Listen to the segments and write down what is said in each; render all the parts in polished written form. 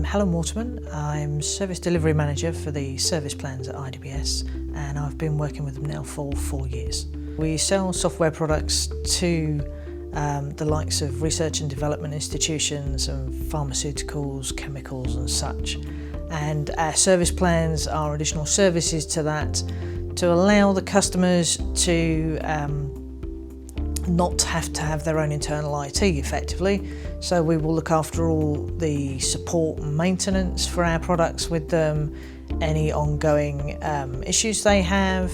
I'm Helen Waterman. I'm Service Delivery Manager for the service plans at IDBS, and I've been working with them now for 4 years. We sell software products to the likes of research and development institutions and pharmaceuticals, chemicals and such. And our service plans are additional services to that to allow the customers to not have to have their own internal IT effectively. So we will look after all the support and maintenance for our products with them, any ongoing issues they have.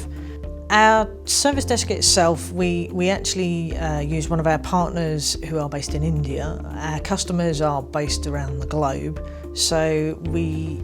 Our service desk itself, we actually use one of our partners who are based in India. Our customers are based around the globe, so we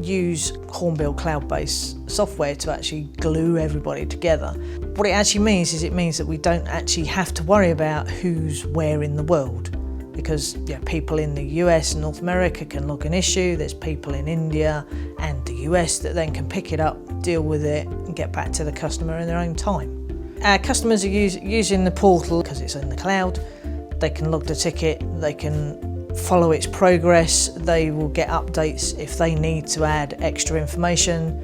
use Hornbill cloud-based software to actually glue everybody together. What it actually means is it means that we don't actually have to worry about who's where in the world, because people in the US and North America can log an issue, there's people in India and the US that then can pick it up, deal with it and get back to the customer in their own time. Our customers are using the portal because it's in the cloud. They can log the ticket, they can follow its progress, they will get updates if they need to add extra information,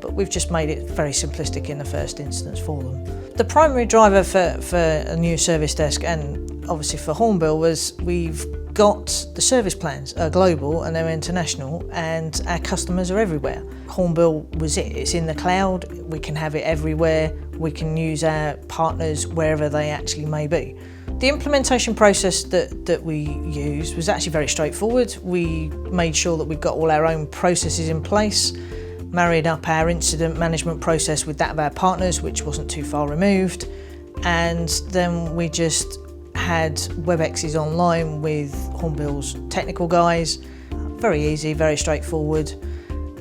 but we've just made it very simplistic in the first instance for them. The primary driver for a new service desk, and obviously for Hornbill, was we've got the service plans are global and they're international, and our customers are everywhere. Hornbill was it. It's in the cloud, we can have it everywhere, we can use our partners wherever they actually may be. The implementation process that we used was actually very straightforward. We made sure that we got all our own processes in place, married up our incident management process with that of our partners, which wasn't too far removed, and then we just had WebExes online with Hornbill's technical guys. Very easy, very straightforward,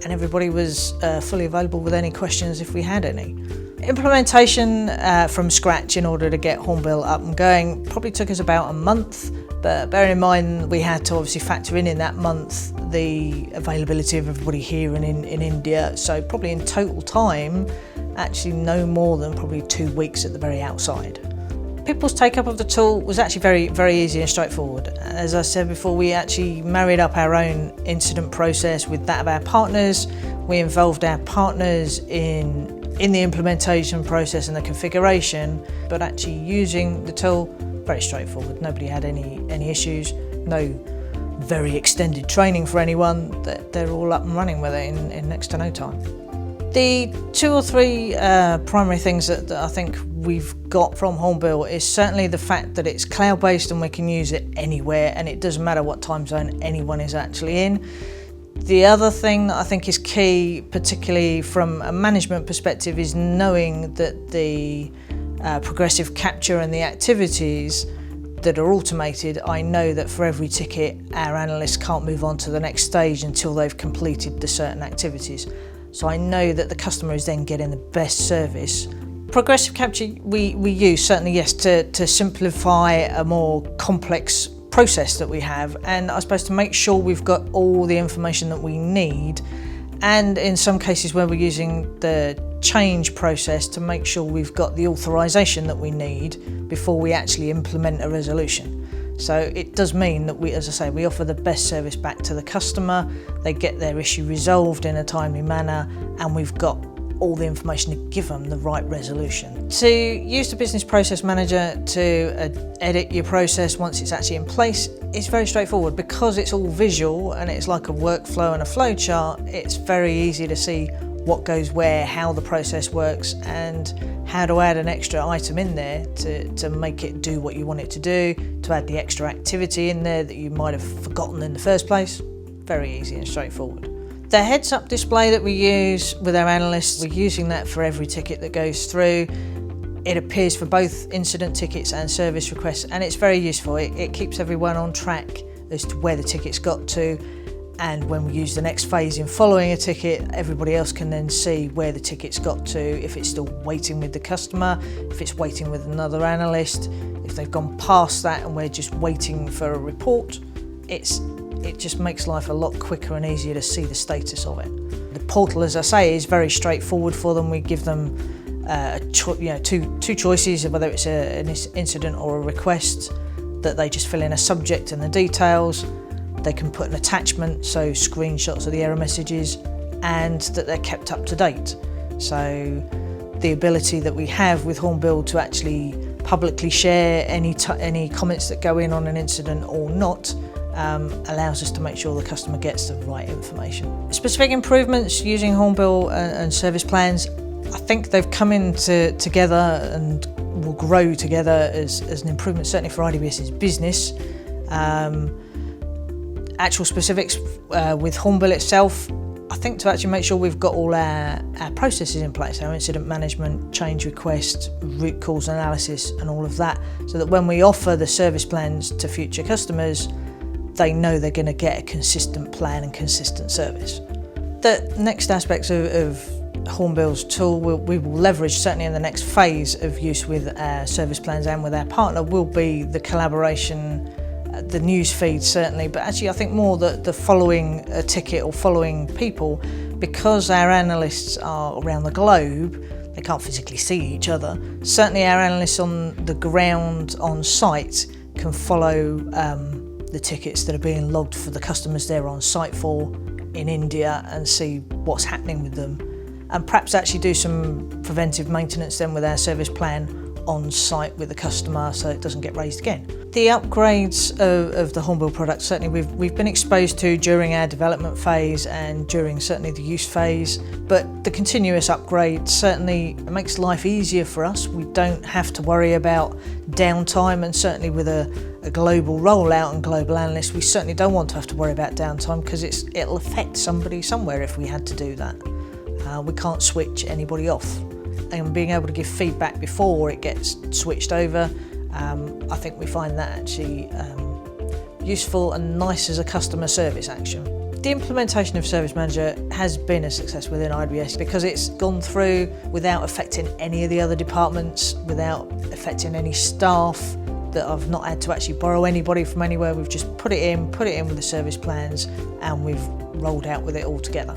and everybody was fully available with any questions if we had any. Implementation from scratch in order to get Hornbill up and going probably took us about a month, but bear in mind we had to obviously factor in that month the availability of everybody here and in India, so probably in total time actually no more than probably 2 weeks at the very outside. People's take up of the tool was actually very, very easy and straightforward. As I said before, we actually married up our own incident process with that of our partners. We involved our partners in the implementation process and the configuration, but actually using the tool, very straightforward. Nobody had any issues, no very extended training for anyone. They're all up and running with it in next to no time. The 2 or 3 primary things that I think we've got from Hornbill is certainly the fact that it's cloud-based and we can use it anywhere, and it doesn't matter what time zone anyone is actually in. The other thing that I think is key, particularly from a management perspective, is knowing that the progressive capture and the activities that are automated, I know that for every ticket our analysts can't move on to the next stage until they've completed the certain activities. So I know that the customer is then getting the best service. Progressive capture we use certainly, yes, to simplify a more complex process that we have, and I suppose to make sure we've got all the information that we need, and in some cases where we're using the change process to make sure we've got the authorization that we need before we actually implement a resolution. So it does mean that we, as I say, we offer the best service back to the customer, they get their issue resolved in a timely manner, and we've got all the information to give them the right resolution. To use the Business Process Manager to edit your process once it's actually in place, it's very straightforward. Because it's all visual and it's like a workflow and a flow chart, it's very easy to see what goes where, how the process works, and how to add an extra item in there to make it do what you want it to do, to add the extra activity in there that you might have forgotten in the first place. Very easy and straightforward. The heads-up display that we use with our analysts, we're using that for every ticket that goes through. It appears for both incident tickets and service requests, and it's very useful. It keeps everyone on track as to where the ticket's got to, and when we use the next phase in following a ticket, everybody else can then see where the ticket's got to, if it's still waiting with the customer, if it's waiting with another analyst, if they've gone past that and we're just waiting for a report. It just makes life a lot quicker and easier to see the status of it. The portal, as I say, is very straightforward for them. We give them two choices, whether it's an incident or a request, that they just fill in a subject and the details. They can put an attachment, so screenshots of the error messages, and that they're kept up to date. So the ability that we have with Hornbill to actually publicly share any comments that go in on an incident or not allows us to make sure the customer gets the right information. Specific improvements using Hornbill and service plans, I think they've come in together and will grow together as an improvement, certainly for IDBS's business. Actual specifics with Hornbill itself, I think to actually make sure we've got all our processes in place, our incident management, change request, root cause analysis and all of that, so that when we offer the service plans to future customers, they know they're going to get a consistent plan and consistent service. The next aspects of Hornbill's tool we will leverage, certainly in the next phase of use with our service plans and with our partner, will be the collaboration, the news feed certainly, but actually I think more the following a ticket or following people, because our analysts are around the globe, they can't physically see each other. Certainly our analysts on the ground on site can follow the tickets that are being logged for the customers they're on site for in India and see what's happening with them, and perhaps actually do some preventive maintenance then with our service plan on site with the customer so it doesn't get raised again. The upgrades of the Hornbill product certainly we've been exposed to during our development phase and during certainly the use phase, but the continuous upgrade certainly makes life easier for us. We don't have to worry about downtime, and certainly with a global rollout and global analysts, we certainly don't want to have to worry about downtime, because it'll affect somebody somewhere if we had to do that. We can't switch anybody off, and being able to give feedback before it gets switched over, I think we find that actually useful and nice as a customer service action. The implementation of Service Manager has been a success within IDBS because it's gone through without affecting any of the other departments, without affecting any staff, that I've not had to actually borrow anybody from anywhere. We've just put it in with the service plans, and we've rolled out with it all together.